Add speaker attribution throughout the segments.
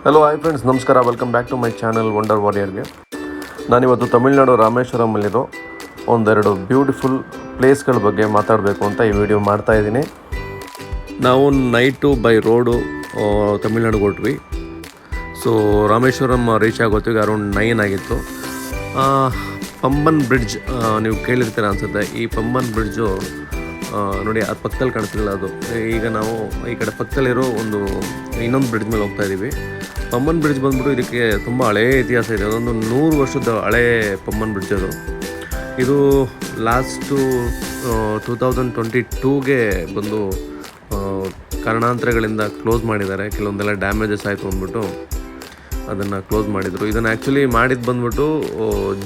Speaker 1: Hello hi friends, ನಮಸ್ಕಾರ. Welcome back to my channel wonder ವಾರಿಯರ್ಗೆ. ನಾನಿವತ್ತು ತಮಿಳುನಾಡು ರಾಮೇಶ್ವರಮಲ್ಲಿರೋ ಒಂದೆರಡು ಬ್ಯೂಟಿಫುಲ್ ಪ್ಲೇಸ್ಗಳ ಬಗ್ಗೆ ಮಾತಾಡಬೇಕು ಅಂತ ಈ ವಿಡಿಯೋ ಮಾಡ್ತಾಯಿದ್ದೀನಿ. ನಾವು ನೈಟು ಬೈ ರೋಡು ತಮಿಳ್ನಾಡಿಗೆ ಹೊರಟ್ವಿ. ಸೊ ರಾಮೇಶ್ವರಂ ರೀಚ್ ಆಗೋತ್ತಿಗೆ ಅರೌಂಡ್ 9 ಆಗಿತ್ತು. ಪಂಬನ್ ಬ್ರಿಡ್ಜ್ ನೀವು ಕೇಳಿರ್ತೀರ ಅನಿಸುತ್ತೆ. ಈ ಪಂಬನ್ ಬ್ರಿಡ್ಜು ನೋಡಿ, ಅದು ಪಕ್ಕದಲ್ಲಿ ಕಾಣಿಸ್ತಿಲ್ಲ. ಅದು ಈಗ ನಾವು ಈ ಕಡೆ ಪಕ್ಕದಲ್ಲಿರೋ ಇನ್ನೊಂದು ಬ್ರಿಡ್ಜ್ ಮೇಲೆ ಹೋಗ್ತಾ ಇದ್ದೀವಿ. ಪಂಬನ್ ಬ್ರಿಡ್ಜ್ ಬಂದ್ಬಿಟ್ಟು ಇದಕ್ಕೆ ತುಂಬ ಹಳೇ ಇತಿಹಾಸ ಇದೆ. ಅದೊಂದು 100 ವರ್ಷದ ಹಳೇ ಪಂಬನ್ ಬ್ರಿಡ್ಜ್ ಅದು. ಇದು ಲಾಸ್ಟು 2022ಗೆ ಬಂದು ಕಾರಣಾಂತರಗಳಿಂದ ಕ್ಲೋಸ್ ಮಾಡಿದ್ದಾರೆ. ಕೆಲವೊಂದೆಲ್ಲ ಡ್ಯಾಮೇಜಸ್ ಆಯಿತು ಅಂದ್ಬಿಟ್ಟು ಅದನ್ನು ಕ್ಲೋಸ್ ಮಾಡಿದರು. ಇದನ್ನು ಆ್ಯಕ್ಚುಲಿ ಮಾಡಿದ್ದು ಬಂದ್ಬಿಟ್ಟು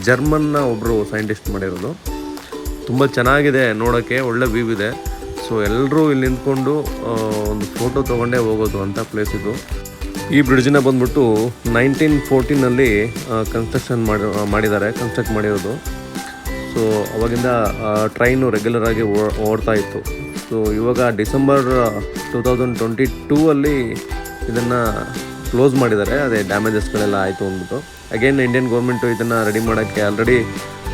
Speaker 1: ಜರ್ಮನ್ನ ಒಬ್ಬರು ಸೈಂಟಿಸ್ಟ್ ಮಾಡಿರೋದು. ತುಂಬ ಚೆನ್ನಾಗಿದೆ ನೋಡೋಕ್ಕೆ, ಒಳ್ಳೆ ವ್ಯೂ ಇದೆ. ಸೊ ಎಲ್ಲರೂ ಇಲ್ಲಿ ನಿಂತ್ಕೊಂಡು ಒಂದು ಫೋಟೋ ತೊಗೊಂಡೇ ಹೋಗೋದು ಅಂತ ಪ್ಲೇಸ್ ಇದು. ಈ ಬ್ರಿಡ್ಜನ್ನ ಬಂದ್ಬಿಟ್ಟು 1914ನಲ್ಲಿ ಕನ್ಸ್ಟ್ರಕ್ಟ್ ಮಾಡಿರೋದು. ಸೊ ಅವಾಗಿಂದ ಟ್ರೈನು ರೆಗ್ಯುಲರಾಗಿ ಓಡ್ತಾ ಇತ್ತು. ಸೊ ಇವಾಗ ಡಿಸೆಂಬರ್ 2022ಅಲ್ಲಿ ಇದನ್ನು ಕ್ಲೋಸ್ ಮಾಡಿದ್ದಾರೆ. ಅದೇ ಡ್ಯಾಮೇಜಸ್ಗಳೆಲ್ಲ ಆಯಿತು ಅಂದ್ಬಿಟ್ಟು. ಅಗೇನ್ ಇಂಡಿಯನ್ ಗೌರ್ಮೆಂಟು ಇದನ್ನು ರೆಡಿ ಮಾಡೋಕ್ಕೆ ಆಲ್ರೆಡಿ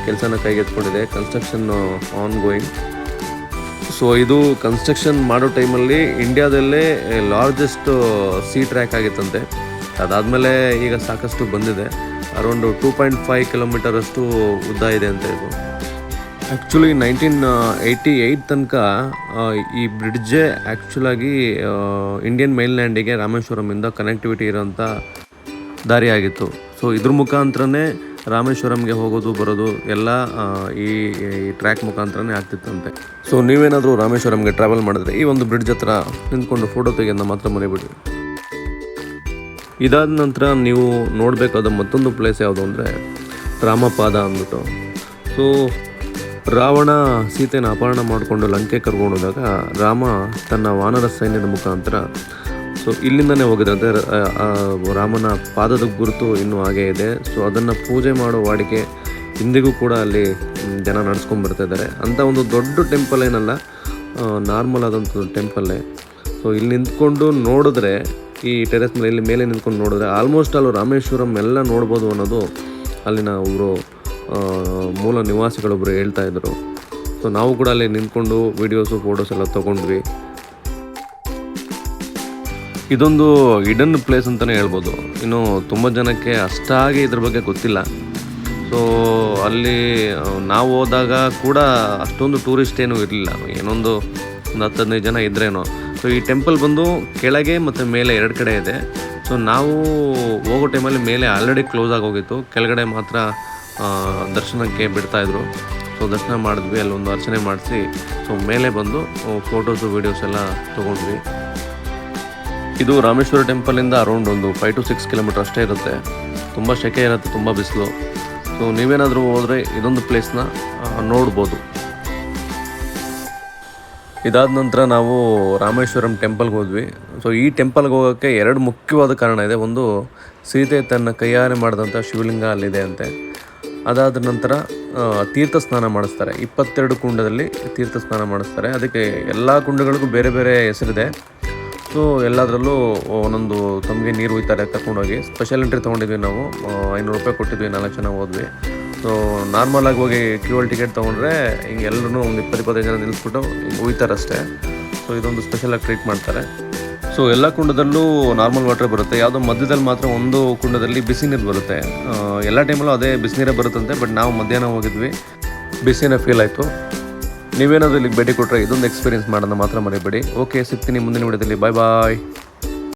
Speaker 1: ಕೆಲಸನ ಕೈಗೆತ್ಕೊಂಡಿದೆ. Construction on going. ಸೊ ಇದು ಕನ್ಸ್ಟ್ರಕ್ಷನ್ ಮಾಡೋ ಟೈಮಲ್ಲಿ ಇಂಡಿಯಾದಲ್ಲೇ ಲಾರ್ಜೆಸ್ಟ್ ಸೀ ಟ್ರ್ಯಾಕ್ ಆಗಿತ್ತಂತೆ. ಅದಾದಮೇಲೆ ಈಗ ಸಾಕಷ್ಟು ಬಂದಿದೆ. ಅರೌಂಡ್ 2.5 ಕಿಲೋಮೀಟರ್ ಅಷ್ಟು ಉದ್ದ ಇದೆ ಅಂತ ಇದು. ಆ್ಯಕ್ಚುಲಿ 1988 ತನಕ ಈ ಬ್ರಿಡ್ಜೇ ಆ್ಯಕ್ಚುಲಾಗಿ ಇಂಡಿಯನ್ ಮೈನ್ಲ್ಯಾಂಡಿಗೆ ರಾಮೇಶ್ವರಮಿಂದ ಕನೆಕ್ಟಿವಿಟಿ ಇರೋಂಥ ದಾರಿ ಆಗಿತ್ತು. ಸೊ ಇದ್ರ ಮುಖಾಂತರನೇ ರಾಮೇಶ್ವರಂಗೆ ಹೋಗೋದು ಬರೋದು ಎಲ್ಲ ಈ ಟ್ರ್ಯಾಕ್ ಮುಖಾಂತರನೇ ಆಗ್ತಿತ್ತಂತೆ. ಸೊ ನೀವೇನಾದರೂ ರಾಮೇಶ್ವರಂಗೆ ಟ್ರಾವೆಲ್ ಮಾಡಿದ್ರೆ ಈ ಒಂದು ಬ್ರಿಡ್ಜ್ ಹತ್ರ ನಿಂತ್ಕೊಂಡು ಫೋಟೋ ತೆಗೆಯೋದನ್ನ ಮಾತ್ರ ಮರಿಬೇಡಿ. ಇದಾದ ನಂತರ ನೀವು ನೋಡಬೇಕಾದ ಮತ್ತೊಂದು ಪ್ಲೇಸ್ ಯಾವುದು ಅಂದರೆ ರಾಮಪಾದ ಅಂದ್ಬಿಟ್ಟು. ಸೊ ರಾವಣ ಸೀತೆನ ಅಪಹರಣ ಮಾಡಿಕೊಂಡು ಲಂಕೆ ಕರ್ಕೊಂಡು ಹೋದಾಗ ರಾಮ ತನ್ನ ವಾನರ ಸೈನ್ಯದ ಮುಖಾಂತರ ಸೊ ಇಲ್ಲಿಂದನೇ ಹೋಗಿದಂತೆ. ರಾಮನ ಪಾದದ ಗುರುತು ಇನ್ನೂ ಹಾಗೇ ಇದೆ. ಸೊ ಅದನ್ನು ಪೂಜೆ ಮಾಡೋ ವಾಡಿಕೆ ಇಂದಿಗೂ ಕೂಡ ಅಲ್ಲಿ ಜನ ನಡೆಸ್ಕೊಂಡು ಬರ್ತಾಯಿದ್ದಾರೆ. ಅಂಥ ಒಂದು ದೊಡ್ಡ ಟೆಂಪಲ್ ಏನಲ್ಲ, ನಾರ್ಮಲ್ ಆದಂಥ ಟೆಂಪಲ್ಲೇ. ಸೊ ಇಲ್ಲಿ ನಿಂತ್ಕೊಂಡು ನೋಡಿದ್ರೆ, ಈ ಟೆರೆಸ್ ಮೇಲೆ ಇಲ್ಲಿ ಮೇಲೆ ನಿಂತ್ಕೊಂಡು ನೋಡಿದ್ರೆ ಆಲ್ಮೋಸ್ಟ್ ಅಲ್ಲಿ ರಾಮೇಶ್ವರಂ ಎಲ್ಲ ನೋಡ್ಬೋದು ಅನ್ನೋದು ಅಲ್ಲಿನ ಒಬ್ಬರು ಮೂಲ ನಿವಾಸಿಗಳೊಬ್ಬರು ಹೇಳ್ತಾಯಿದ್ರು. ಸೊ ನಾವು ಕೂಡ ಅಲ್ಲಿ ನಿಂತ್ಕೊಂಡು ವೀಡಿಯೋಸು ಫೋಟೋಸ್ ಎಲ್ಲ ತೊಗೊಂಡ್ವಿ. ಇದೊಂದು ಹಿಡನ್ ಪ್ಲೇಸ್ ಅಂತಲೇ ಹೇಳ್ಬೋದು. ಇನ್ನು ತುಂಬ ಜನಕ್ಕೆ ಅಷ್ಟಾಗಿ ಇದ್ರ ಬಗ್ಗೆ ಗೊತ್ತಿಲ್ಲ. ಸೊ ಅಲ್ಲಿ ನಾವು ಹೋದಾಗ ಕೂಡ ಅಷ್ಟೊಂದು ಟೂರಿಸ್ಟ್ ಏನೂ ಇರಲಿಲ್ಲ. ಒಂದು 10-15 ಜನ ಇದ್ರೇನೋ. ಸೊ ಈ ಟೆಂಪಲ್ ಬಂದು ಕೆಳಗೆ ಮತ್ತು ಮೇಲೆ 2 ಕಡೆ ಇದೆ. ಸೊ ನಾವು ಹೋಗೋ ಟೈಮಲ್ಲಿ ಮೇಲೆ ಆಲ್ರೆಡಿ ಕ್ಲೋಸ್ ಆಗೋಗಿತ್ತು. ಕೆಳಗಡೆ ಮಾತ್ರ ದರ್ಶನಕ್ಕೆ ಬಿಡ್ತಾಯಿದ್ರು. ಸೊ ದರ್ಶನ ಮಾಡಿದ್ವಿ, ಅಲ್ಲೊಂದು ಅರ್ಚನೆ ಮಾಡಿಸಿ ಸೊ ಮೇಲೆ ಬಂದು ಫೋಟೋಸು ವೀಡಿಯೋಸ್ ಎಲ್ಲ ತೊಗೊಂಡ್ವಿ. ಇದು ರಾಮೇಶ್ವರ ಟೆಂಪಲಿಂದ ಅರೌಂಡ್ ಒಂದು 5 to 6 ಕಿಲೋಮೀಟರ್ ಅಷ್ಟೇ ಇರುತ್ತೆ. ತುಂಬ ಸೆಕೆ ಇರುತ್ತೆ, ತುಂಬ ಬಿಸಿಲು. ಸೊ ನೀವೇನಾದರೂ ಹೋದರೆ ಇದೊಂದು ಪ್ಲೇಸ್ನ ನೋಡ್ಬೋದು. ಇದಾದ ನಂತರ ನಾವು ರಾಮೇಶ್ವರಂ ಟೆಂಪಲ್ಗೆ ಹೋದ್ವಿ. ಸೊ ಈ ಟೆಂಪಲ್ಗೆ ಹೋಗೋಕ್ಕೆ 2 ಮುಖ್ಯವಾದ ಕಾರಣ ಇದೆ. ಒಂದು, ಸೀತೆ ತನ್ನ ಕೈಯಾರೆ ಮಾಡಿದಂಥ ಶಿವಲಿಂಗ ಅಲ್ಲಿದೆ ಅಂತೆ. ಅದಾದ ನಂತರ ತೀರ್ಥ ಸ್ನಾನ ಮಾಡಿಸ್ತಾರೆ. 22 ಕುಂಡದಲ್ಲಿ ತೀರ್ಥ ಸ್ನಾನ ಮಾಡಿಸ್ತಾರೆ. ಅದಕ್ಕೆ ಎಲ್ಲ ಕುಂಡಗಳಿಗೂ ಬೇರೆ ಬೇರೆ ಹೆಸರಿದೆ. ಸೊ ಎಲ್ಲದರಲ್ಲೂ ಒಂದೊಂದು ತಮಗೆ ನೀರು ಒಯ್ತಾರೆ ಕರ್ಕೊಂಡೋಗಿ. ಸ್ಪೆಷಲ್ ಎಂಟ್ರಿ ತೊಗೊಂಡಿದ್ವಿ ನಾವು. 500 ರೂಪಾಯಿ ಕೊಟ್ಟಿದ್ವಿ, 4 ಜನ ಹೋದ್ವಿ. ಸೊ ನಾರ್ಮಲಾಗಿ ಹೋಗಿ ಕ್ಯೂವಲ್ ಟಿಕೆಟ್ ತೊಗೊಂಡ್ರೆ ಹಿಂಗೆ ಎಲ್ಲರೂ ಒಂದು 20-25 ಜನ ನಿಲ್ಲಿಸ್ಬಿಟ್ಟು ಹಿಂಗೆ ಒಯ್ತಾರೆ ಅಷ್ಟೇ. ಸೊ ಇದೊಂದು ಸ್ಪೆಷಲಾಗಿ ಟ್ರೀಟ್ ಮಾಡ್ತಾರೆ. ಸೊ ಎಲ್ಲ ಕುಂಡದಲ್ಲೂ ನಾರ್ಮಲ್ ವಾಟರ್ ಬರುತ್ತೆ. ಯಾವುದೋ ಮಧ್ಯದಲ್ಲಿ ಮಾತ್ರ ಒಂದು ಕುಂಡದಲ್ಲಿ ಬಿಸಿ ನೀರು ಬರುತ್ತೆ. ಎಲ್ಲ ಟೈಮಲ್ಲೂ ಅದೇ ಬಿಸಿನೀರೇ ಬರುತ್ತಂತೆ. ಬಟ್ ನಾವು ಮಧ್ಯಾಹ್ನ ಹೋಗಿದ್ವಿ, ಬಿಸಿನೇ ಫೀಲ್ ಆಯಿತು. ನೀವೇನಾದರೂ ಇಲ್ಲಿಗೆ ಭೇಟಿ ಕೊಟ್ಟರೆ ಇದೊಂದು ಎಕ್ಸ್ಪೀರಿಯನ್ಸ್ ಮಾಡೋಣ ಮಾತ್ರ ಮರಿಬೇಡಿ. ಓಕೆ, ಸಿಗ್ತೀನಿ ಮುಂದಿನ ವಿಡಿಯೋದಲ್ಲಿ. ಬಾಯ್ ಬಾಯ್.